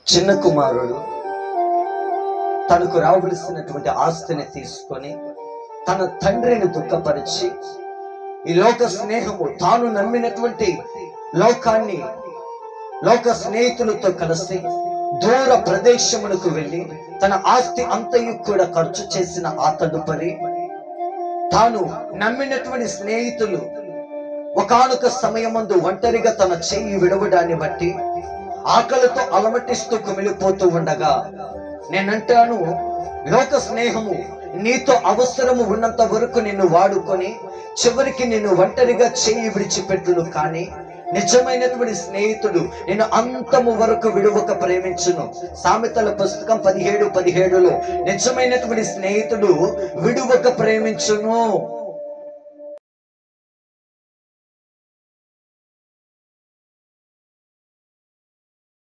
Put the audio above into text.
చిన్న కుమారుడు తనకు రావలసినటువంటి ఆస్తిని తీసుకొని తన తండ్రిని దుఃఖపరిచి ఈ లోక స్నేహము, తాను నమ్మినటువంటి లోకాన్ని లోక స్నేహితులతో కలిసి దూర ప్రదేశమునకు వెళ్ళి తన ఆస్తి అంతయు కూడా ఖర్చు చేసిన ఆ తదుపరి తాను నమ్మినటువంటి స్నేహితులు ఒకానొక సమయమందు ఒంటరిగా తన చెయ్యి విడవడాన్ని బట్టి ఆకలితో అలమటిస్తూ కుమిలిపోతూ ఉండగా, నేనంటాను, లోక స్నేహము నీతో అవసరము ఉన్నంత వరకు నిన్ను వాడుకొని చివరికి నిన్ను ఒంటరిగా చెయ్యి విడిచిపెట్టును, కానీ నిజమైనటువంటి స్నేహితుడు నేను అంతము వరకు విడువక ప్రేమించును. సామెతల పుస్తకం 17:17లో నిజమైనటువంటి స్నేహితుడు విడువక ప్రేమించును.